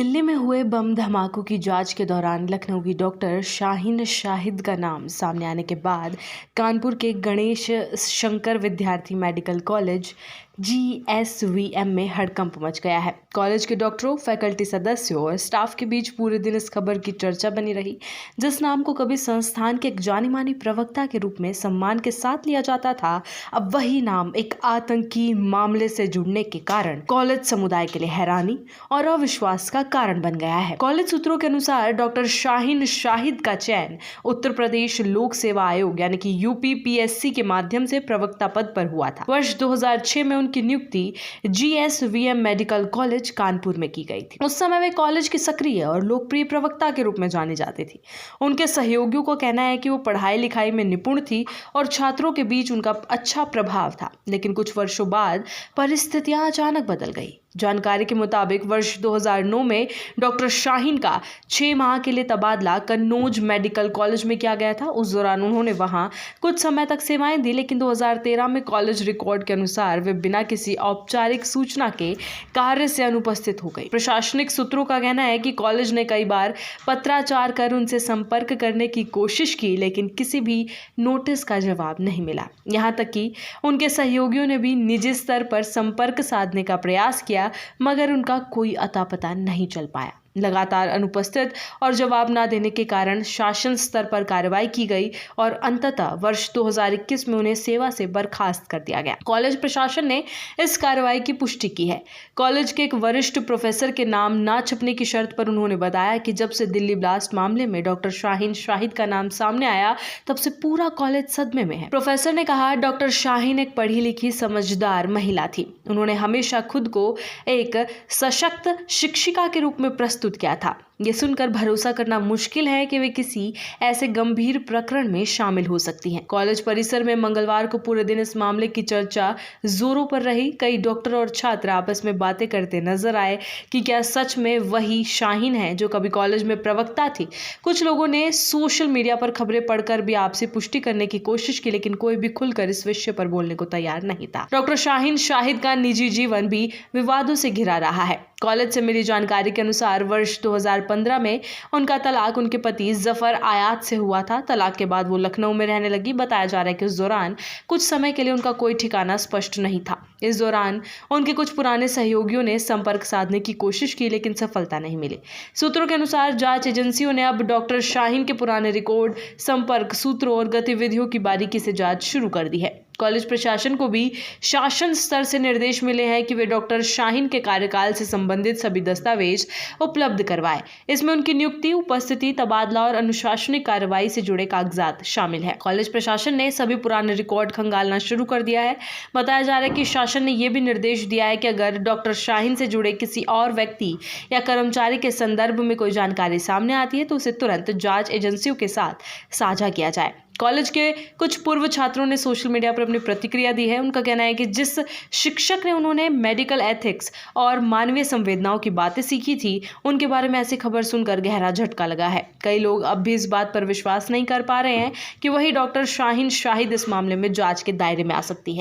दिल्ली में हुए बम धमाकों की जांच के दौरान लखनऊ की डॉक्टर शाहीन शाहिद का नाम सामने आने के बाद कानपुर के गणेश शंकर विद्यार्थी मेडिकल कॉलेज GSVM में हड़कंप मच गया है। कॉलेज के डॉक्टरों, फैकल्टी सदस्यों और स्टाफ के बीच पूरे दिन इस खबर की चर्चा बनी रही, जिस नाम को कभी संस्थान के एक जानी मानी प्रवक्ता के रूप में सम्मान के साथ लिया जाता था, अब वही नाम एक आतंकी मामले से जुड़ने के कारण कॉलेज समुदाय के लिए हैरानी और अविश्वास का कारण बन गया है। कॉलेज सूत्रों के अनुसार डॉक्टर शाहीन शाहिद का चयन उत्तर प्रदेश लोक सेवा आयोग यानी कि UPPSC के माध्यम से प्रवक्ता पद पर हुआ था। वर्ष 2006 में उनकी नियुक्ति GSVM मेडिकल कॉलेज कानपुर में की गई थी। उस समय वे कॉलेज की सक्रिय और लोकप्रिय प्रवक्ता के रूप में जानी जाती थी। उनके सहयोगियों को कहना है कि वो पढ़ाई लिखाई में निपुण थी और छात्रों के बीच उनका अच्छा प्रभाव था, लेकिन कुछ वर्षों बाद परिस्थितियां अचानक बदल गई। जानकारी के मुताबिक वर्ष 2009 में डॉक्टर शाहीन का 6 माह के लिए तबादला कन्नौज मेडिकल कॉलेज में किया गया था। उस दौरान उन्होंने वहां कुछ समय तक सेवाएं दी, लेकिन 2013 में कॉलेज रिकॉर्ड के अनुसार वे बिना किसी औपचारिक सूचना के कार्य से अनुपस्थित हो गई। प्रशासनिक सूत्रों का कहना है कि कॉलेज ने कई बार पत्राचार कर उनसे संपर्क करने की कोशिश की, लेकिन किसी भी नोटिस का जवाब नहीं मिला। यहाँ तक कि उनके सहयोगियों ने भी निजी स्तर पर संपर्क साधने का प्रयास किया, मगर उनका कोई अता पता नहीं चल पाया। लगातार अनुपस्थित और जवाब न देने के कारण शासन स्तर पर कार्रवाई की गई और अंततः वर्ष 2021 में उन्हें सेवा से बर्खास्त कर दिया गया। कॉलेज प्रशासन ने इस कार्रवाई की पुष्टि की है। कॉलेज के एक वरिष्ठ प्रोफेसर के नाम ना छपने की शर्त पर उन्होंने बताया कि जब से दिल्ली ब्लास्ट मामले में डॉक्टर शाहीन शाहिद का नाम सामने आया, तब से पूरा कॉलेज सदमे में है। प्रोफेसर ने कहा, डॉक्टर शाहीन एक पढ़ी लिखी समझदार महिला थी। उन्होंने हमेशा खुद को एक सशक्त शिक्षिका के रूप में प्रस्तुत किया था। ये सुनकर भरोसा करना मुश्किल है कि वे किसी ऐसे गंभीर प्रकरण में शामिल हो सकती हैं। कॉलेज परिसर में मंगलवार को पूरे दिन इस मामले की चर्चा जोरों पर रही। कई डॉक्टर और छात्र आपस में बातें करते नजर आए कि क्या सच में वही शाहीन है जो कभी कॉलेज में प्रवक्ता थी। कुछ लोगों ने सोशल मीडिया पर खबरें पढ़कर भी आपसे पुष्टि करने की कोशिश की, लेकिन कोई भी खुलकर इस विषय पर बोलने को तैयार नहीं था। डॉक्टर शाहीन शाहिद का निजी जीवन भी विवादों से घिरा रहा है। कॉलेज से मिली जानकारी के अनुसार वर्ष 2015 में उनका तलाक उनके पति जफर आयात से हुआ था। तलाक के बाद वो लखनऊ में रहने लगी। बताया जा रहा है कि उस दौरान कुछ समय के लिए उनका कोई ठिकाना स्पष्ट नहीं था। इस दौरान उनके कुछ पुराने सहयोगियों ने संपर्क साधने की कोशिश की, लेकिन सफलता नहीं मिली। सूत्रों के अनुसार जांच एजेंसियों ने अब डॉक्टर शाहीन के पुराने रिकॉर्ड, संपर्क सूत्रों और गतिविधियों की बारीकी से जांच शुरू कर दी है। कॉलेज प्रशासन को भी शासन स्तर से निर्देश मिले हैं कि वे डॉक्टर शाहीन के कार्यकाल से संबंधित सभी दस्तावेज उपलब्ध करवाएं। इसमें उनकी नियुक्ति, उपस्थिति, तबादला और अनुशासनिक कार्रवाई से जुड़े कागजात शामिल है। कॉलेज प्रशासन ने सभी पुराने रिकॉर्ड खंगालना शुरू कर दिया है। बताया जा रहा है कि शासन ने यह भी निर्देश दिया है कि अगर डॉक्टर शाहीन से जुड़े किसी और व्यक्ति या कर्मचारी के संदर्भ में कोई जानकारी सामने आती है तो उसे तुरंत जांच एजेंसियों के साथ साझा किया जाए। कॉलेज के कुछ पूर्व छात्रों ने सोशल मीडिया पर अपनी प्रतिक्रिया दी है। उनका कहना है कि जिस शिक्षक ने उन्होंने मेडिकल एथिक्स और मानवीय संवेदनाओं की बातें सीखी थी, उनके बारे में ऐसी खबर सुनकर गहरा झटका लगा है। कई लोग अब भी इस बात पर विश्वास नहीं कर पा रहे हैं कि वही डॉक्टर शाहीन शाहिद इस मामले में जांच के दायरे में आ सकती है।